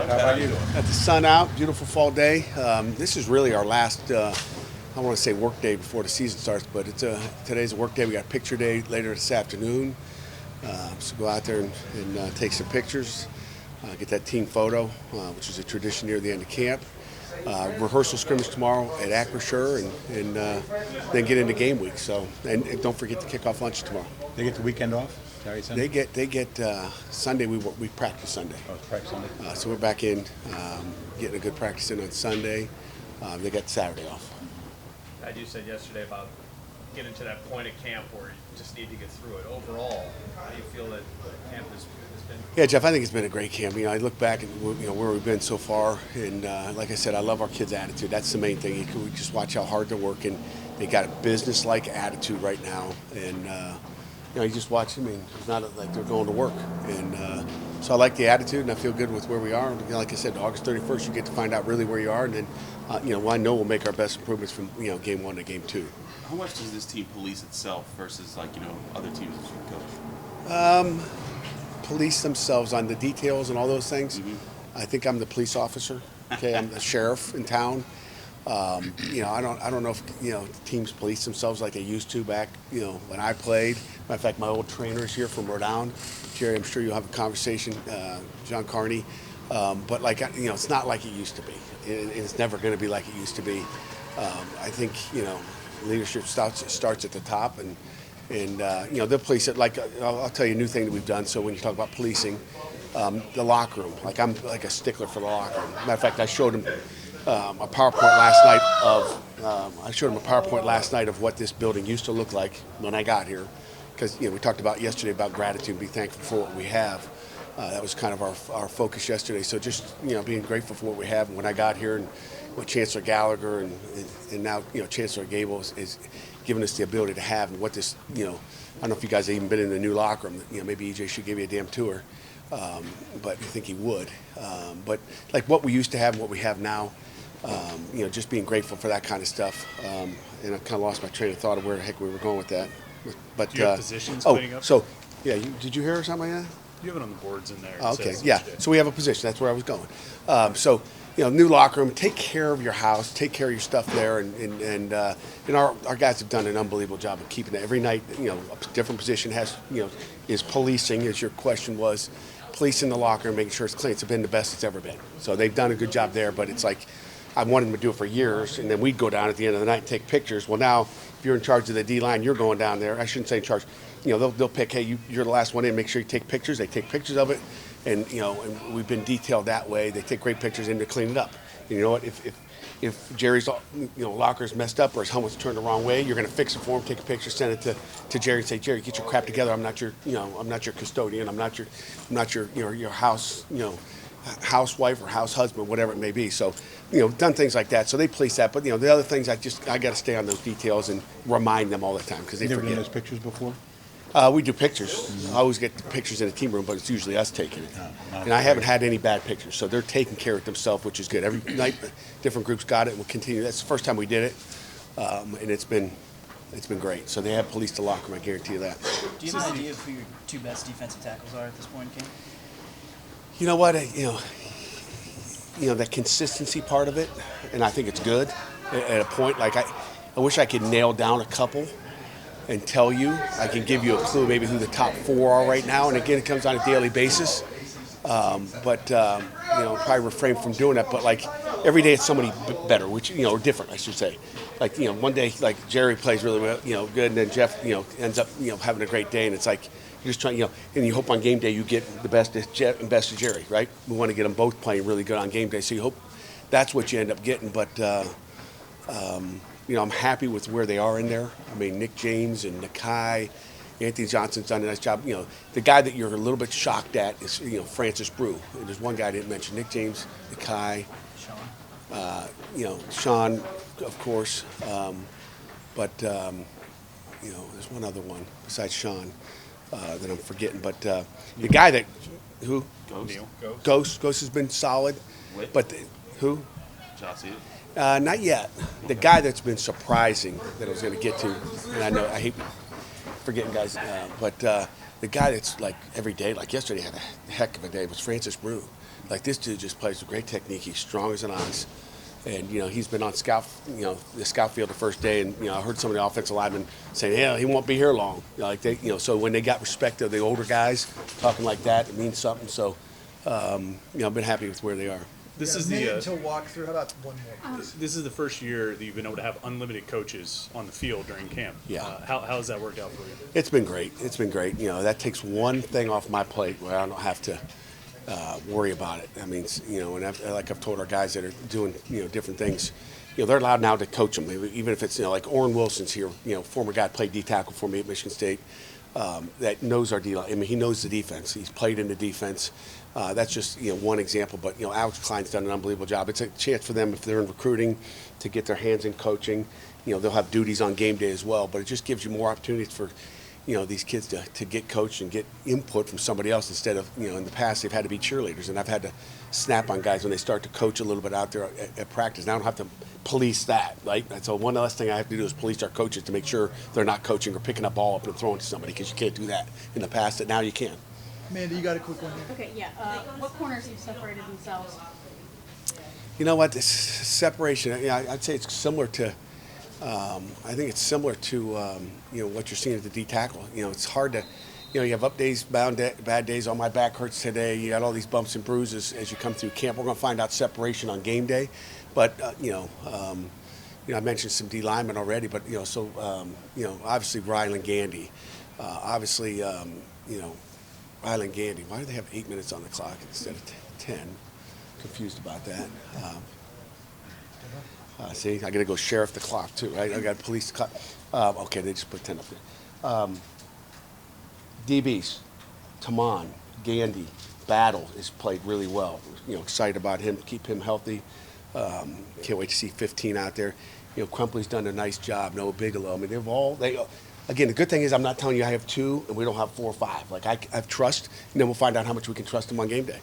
much. How about you? Got the sun out, beautiful fall day. This is really our last, I don't want to say work day before the season starts, but today's a work day. We got picture day later this afternoon. So go out there and take some pictures, get that team photo, which is a tradition near the end of camp. Rehearsal scrimmage tomorrow at Acrisure, and then get into game week. So and don't forget to kick off lunch tomorrow. They get the weekend off? They get Sunday. We practice Sunday. Oh, it's practice Sunday. So we're back in, getting a good practice in on Sunday. They got Saturday off. As you said yesterday about getting to that point at camp where you just need to get through it. Overall, how do you feel that camp has been? Yeah, Jeff, I think it's been a great camp. I look back at where we've been so far, and like I said, I love our kids' attitude. That's the main thing. We just watch how hard they're working. They got a business-like attitude right now, and you just watch. It's not like they're going to work, and so I like the attitude, and I feel good with where we are. Like I said, August 31st, you get to find out really where you are, and then I know we'll make our best improvements from game 1 to game 2. How much does this team police itself versus other teams that you coach? Police themselves on the details and all those things. Mm-hmm. I think I'm the police officer. Okay, I'm the sheriff in town. I don't know if teams police themselves like they used to back when I played. Matter of fact, my old trainer is here from Rhode Island. Jerry, I'm sure you'll have a conversation. John Carney, but it's not like it used to be. It's never going to be like it used to be. I think leadership starts at the top, and they'll police it. I'll tell you a new thing that we've done. So when you talk about policing, the locker room, I'm like a stickler for the locker room. Matter of fact, I showed him a PowerPoint last night of what this building used to look like when I got here, because we talked about yesterday about gratitude, be thankful for what we have. That was kind of our focus yesterday. So just being grateful for what we have. And when I got here, and with Chancellor Gallagher and now Chancellor Gable is giving us the ability to have, and what this I don't know if you guys have even been in the new locker room. Maybe EJ should give you a damn tour, but I think he would. But like what we used to have and what we have now, just being grateful for that kind of stuff. And I kind of lost my train of thought of where the heck we were going with that. But do you have positions putting up? So yeah, did you hear something like that? You have it on the boards in there. Oh, okay, yeah. So we have a position. That's where I was going. New locker room. Take care of your house. Take care of your stuff there, and our guys have done an unbelievable job of keeping it. Every night, a different position has is policing, as your question was, policing the locker room, making sure it's clean. It's been the best it's ever been. So they've done a good job there. But it's like I wanted them to do it for years, and then we'd go down at the end of the night and take pictures. Well, now if you're in charge of the D line, you're going down there. I shouldn't say in charge. They'll pick, hey, you're the last one in, make sure you take pictures. They take pictures of it, and and we've been detailed that way. They take great pictures in to clean it up. And you know what? If Jerry's locker's messed up or his helmet's turned the wrong way, you're going to fix it for him, take a picture, send it to Jerry, and say, Jerry, get your crap together. I'm not your custodian. I'm not your house housewife or house husband, whatever it may be. So done things like that. So they police that. But the other things, I got to stay on those details and remind them all the time because they Never forget. done those pictures before? We do pictures. I always get the pictures in the team room, but it's usually us taking it. Oh, And I haven't had any bad pictures, so they're taking care of themselves, which is good. Every night, different groups got it, and we'll continue. That's the first time we did it, and it's been great. So they have policed the locker room, I guarantee you that. Do you have an idea of who your two best defensive tackles are at this point in camp? You know what? That consistency part of it, and I think it's good at a point. Like I wish I could nail down a couple and tell you. I can give you a clue maybe who the top 4 are right now, and again, it comes on a daily basis. Probably refrain from doing that. But like every day, it's somebody better, which or different, I should say. Like one day, like Jerry plays really well, good, and then Jeff, ends up having a great day, and it's like you're just trying, and you hope on game day you get the best of Jeff and best of Jerry, right? We want to get them both playing really good on game day, so you hope that's what you end up getting. But I'm happy with where they are in there. I mean, Nick James and Nakai, Anthony Johnson's done a nice job. The guy that you're a little bit shocked at is, Francis Brew. And there's one guy I didn't mention, Nick James, Nakai, Sean, of course. There's one other one besides Sean that I'm forgetting. But the guy that, who? Ghost has been solid. Whit? But who? Chauncey. Not yet. The guy that's been surprising that I was going to get to, and I know I hate forgetting guys, but the guy that's like every day, like yesterday had a heck of a day, was Francis Brew. Like, this dude just plays with great technique. He's strong as an ox. And, he's been on the scout field the first day, and, I heard some of the offensive linemen saying, yeah, he won't be here long. So when they got respect of the older guys talking like that, it means something. So, I've been happy with where they are. This is minute the to walk through. How about one more? this is the first year that you've been able to have unlimited coaches on the field during camp. Yeah. How has that worked out for you? It's been great. It's been great. That takes one thing off my plate where I don't have to worry about it. I mean, and I've told our guys that are doing, different things, they're allowed now to coach them, even if it's, like Orrin Wilson's here, former guy played D tackle for me at Michigan State, that knows our D line. I mean, he knows the defense. He's played in the defense. That's just, one example. But, Alex Klein's done an unbelievable job. It's a chance for them, if they're in recruiting, to get their hands in coaching. They'll have duties on game day as well. But it just gives you more opportunities for, these kids to get coached and get input from somebody else instead of, in the past they've had to be cheerleaders. And I've had to snap on guys when they start to coach a little bit out there at practice. Now I don't have to police that, right? So one last thing I have to do is police our coaches to make sure they're not coaching or picking a ball up and throwing to somebody, because you can't do that in the past, that now you can. Amanda, you got a quick one here. Okay, yeah. What corners have separated themselves? You know what, this separation, I'd say it's similar to, I think it's similar to, what you're seeing at the D tackle. It's hard to, you have up days, bad days. Oh, my back hurts today. You got all these bumps and bruises as you come through camp. We're going to find out separation on game day. But, I mentioned some D linemen already, but, obviously Rylan Gandy. Rylan Gandy. Why do they have 8 minutes on the clock instead of 10? Confused about that. See, I got to go sheriff the clock too, right? I got to police the clock. Okay, they just put 10 up there. DBs, Taman, Gandy, Battle has played really well. Excited about him, keep him healthy. Can't wait to see 15 out there. Crumpley's done a nice job. Noah Bigelow. I mean, again, the good thing is I'm not telling you I have 2 and we don't have 4 or 5. Like, I have trust, and then we'll find out how much we can trust them on game day.